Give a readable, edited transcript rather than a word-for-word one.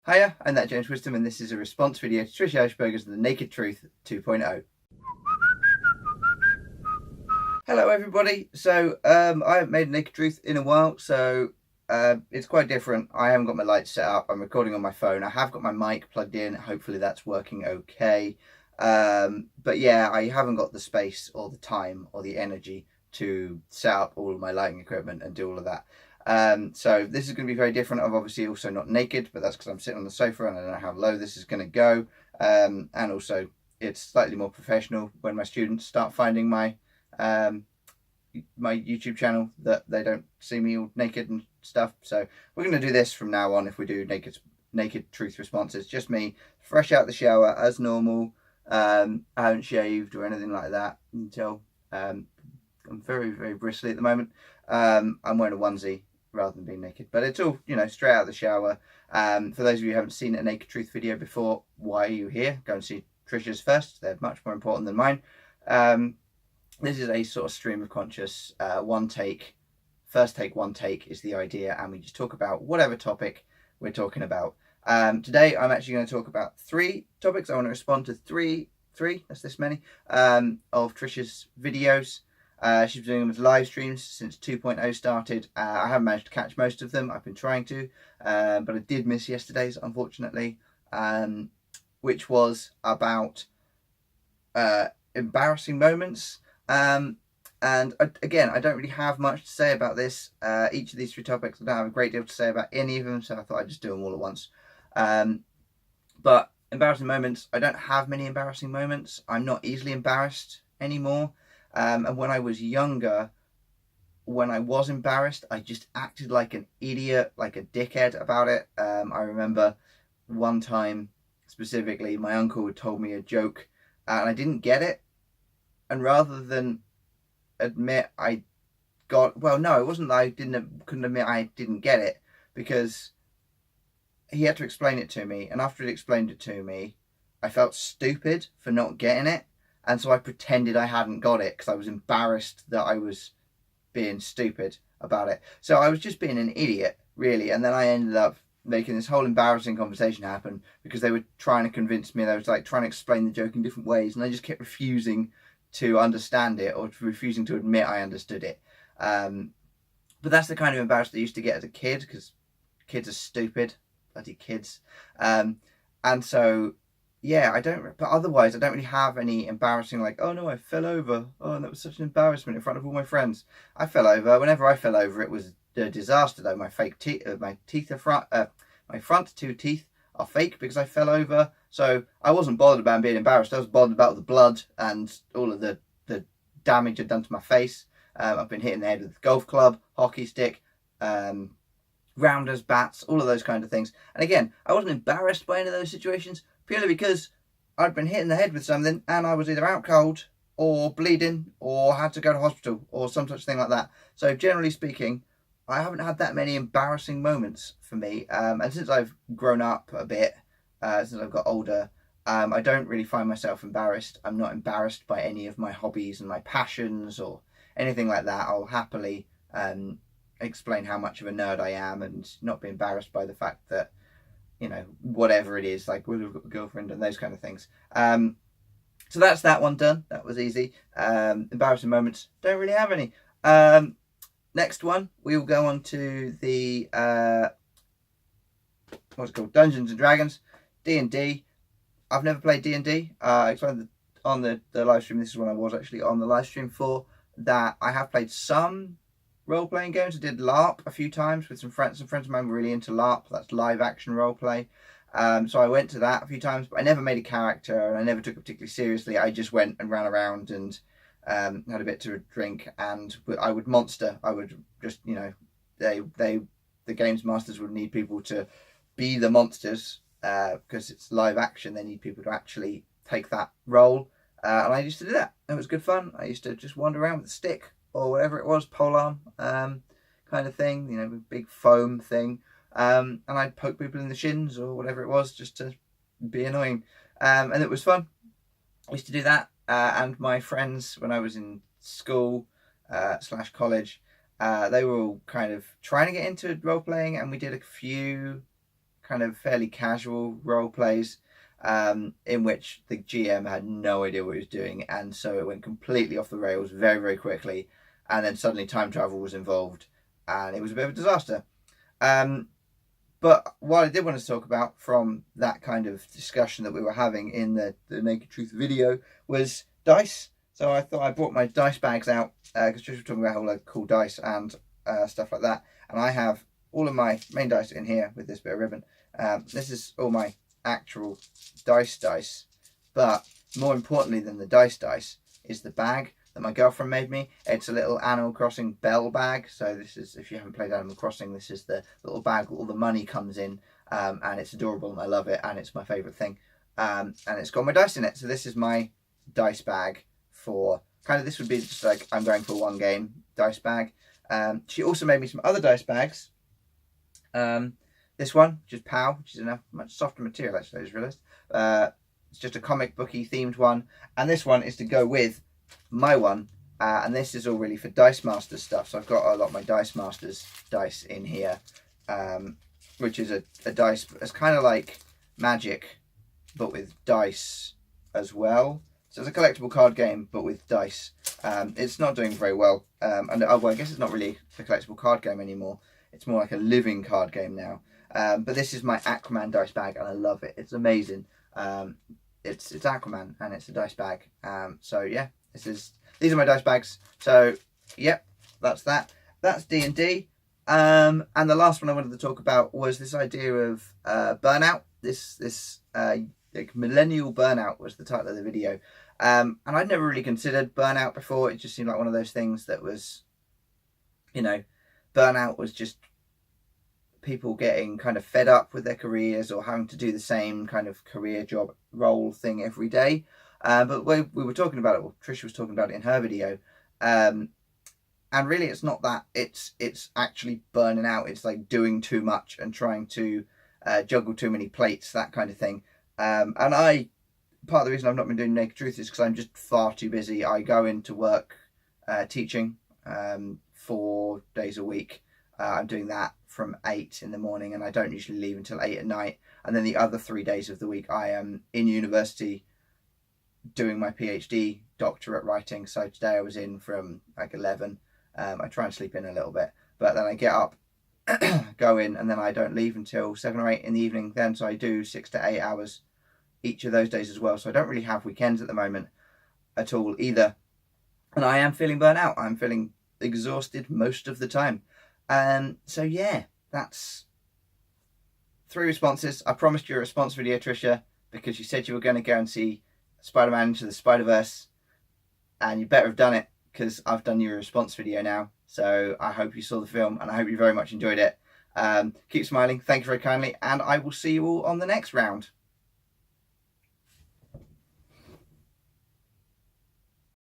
Hiya, I'm that James Wisdom, and this is a response video to Trisha Hershberger's The Naked Truth 2.0. Hello everybody. So I haven't made a Naked Truth in a while, so it's quite different. I haven't got my lights set up. I'm recording on my phone. I have got my mic plugged in. Hopefully that's working okay. But yeah, I haven't got the space or the time or the energy to set up all of my lighting equipment and do all of that. So this is going to be very different. I'm obviously also not naked, but that's because I'm sitting on the sofa and I don't know how low this is going to go. And also it's slightly more professional when my students start finding my YouTube channel that they don't see me all naked and stuff. So we're going to do this from now on. If we do naked truth responses, just me fresh out the shower as normal. I haven't shaved or anything like that until I'm very, very bristly at the moment. I'm wearing a onesie rather than being naked, but it's all, you know, straight out of the shower. For those of you who haven't seen a Naked Truth video before, why are you here? Go and see Trisha's first. They're much more important than mine. This is a sort of stream of conscious, one take, first take, one take is the idea, and we just talk about whatever topic we're talking about. Today I'm actually going to talk about 3 topics. I want to respond to three, that's this many, of Trisha's videos. She's been doing them as live streams since 2.0 started. I haven't managed to catch most of them. I've been trying to, but I did miss yesterday's, unfortunately, which was about embarrassing moments. And again, I don't really have much to say about this. Each of these 3 topics, I don't have a great deal to say about any of them, so I thought I'd just do them all at once. But embarrassing moments, I don't have many embarrassing moments. I'm not easily embarrassed anymore. And when I was younger, when I was embarrassed, I just acted like an idiot, like a dickhead about it. I remember one time specifically, my uncle had told me a joke and I didn't get it. And rather than admit I got, well, no, it wasn't that I couldn't admit I didn't get it, because he had to explain it to me. And after he explained it to me, I felt stupid for not getting it. And so I pretended I hadn't got it because I was embarrassed that I was being stupid about it. So I was just being an idiot, really. And then I ended up making this whole embarrassing conversation happen because they were trying to convince me. They were like trying to explain the joke in different ways. And I just kept refusing to understand it or refusing to admit I understood it. But that's the kind of embarrassment I used to get as a kid, because kids are stupid, bloody kids. And so... yeah, but otherwise I don't really have any embarrassing, like, oh no, I fell over. Oh, that was such an embarrassment in front of all my friends. I fell over. Whenever I fell over, it was a disaster though. My my front 2 teeth are fake because I fell over. So I wasn't bothered about being embarrassed. I was bothered about the blood and all of the damage I'd done to my face. I've been hit in the head with a golf club, hockey stick, rounders, bats, all of those kind of things. And again, I wasn't embarrassed by any of those situations, purely because I'd been hit in the head with something and I was either out cold or bleeding or had to go to hospital or some such thing like that. So generally speaking, I haven't had that many embarrassing moments for me. And since I've grown up a bit, since I've got older, I don't really find myself embarrassed. I'm not embarrassed by any of my hobbies and my passions or anything like that. I'll happily explain how much of a nerd I am and not be embarrassed by the fact that, you know, whatever it is, like whether I've got a girlfriend and those kind of things. So that's that one done. That was easy. Embarrassing moments, don't really have any. Next one, we will go on to the what's it called, Dungeons and Dragons, D&D. I've never played D&D. I explained on the live stream, this is when I was actually on the live stream for, that I have played some role-playing games. I did LARP a few times with some friends. Some friends of mine were really into LARP. That's live action role-play. So I went to that a few times, but I never made a character and I never took it particularly seriously. I just went and ran around and had a bit to drink, and I would monster. I would just, you know, the games masters would need people to be the monsters because it's live action. They need people to actually take that role. And I used to do that. It was good fun. I used to just wander around with a stick or whatever it was, polearm kind of thing, you know, big foam thing. And I'd poke people in the shins or whatever it was just to be annoying. And it was fun. I used to do that. And my friends, when I was in school / college, they were all kind of trying to get into role playing, and we did a few kind of fairly casual role plays, in which the GM had no idea what he was doing, and so it went completely off the rails very, very quickly, and then suddenly time travel was involved, and it was a bit of a disaster. But what I did want to talk about from that kind of discussion that we were having in the Naked Truth video was dice. So I thought I brought my dice bags out, because Trisha was talking about all the cool dice and stuff like that. And I have all of my main dice in here with this bit of ribbon. This is all my actual dice. But more importantly than the dice is the bag that my girlfriend made me. It's a little Animal Crossing bell bag. So this is, if you haven't played Animal Crossing, this is the little bag all the money comes in, and it's adorable and I love it, and it's my favourite thing. And it's got my dice in it. So this is my dice bag for kind of, this would be just like I'm going for one game dice bag. She also made me some other dice bags. This one, which is POW, which is a much softer material actually, I just realised. It's just a comic booky themed one, and this one is to go with my one, and this is all really for Dice Masters stuff. So I've got a lot of my Dice Masters dice in here, which is a dice, it's kind of like Magic but with dice as well. So it's a collectible card game but with dice. It's not doing very well, and well, I guess it's not really a collectible card game anymore. It's more like a living card game now. But this is my Aquaman dice bag, and I love it. It's amazing. It's Aquaman and it's a dice bag. So yeah, these are my dice bags. So yep, that's that. That's D&D. And the last one I wanted to talk about was this idea of burnout. This like millennial burnout was the title of the video. And I'd never really considered burnout before. It just seemed like one of those things that was, you know, burnout was just people getting kind of fed up with their careers or having to do the same kind of career job role thing every day. But when we were talking about it, well, Trisha was talking about it in her video, and really it's not that, it's actually burning out. It's like doing too much and trying to juggle too many plates, that kind of thing. And part of the reason I've not been doing Naked Truth is because I'm just far too busy. I go into work teaching 4 days a week. I'm doing that from 8 in the morning, and I don't usually leave until 8 at night. And then the other 3 days of the week I am in university doing my PhD doctorate writing. So today I was in from like 11. I try and sleep in a little bit, but then I get up, go in, and then I don't leave until 7 or 8 in the evening then. So I do 6 to 8 hours each of those days as well. So I don't really have weekends at the moment at all either. And I am feeling burnt out. I'm feeling exhausted most of the time. So yeah, that's 3 responses. I promised you a response video, Trisha, because you said you were going to go and see Spider-Man Into the Spider-Verse, and you better have done it, because I've done your response video now. So I hope you saw the film, and I hope you very much enjoyed it. Keep smiling, thank you very kindly, and I will see you all on the next round.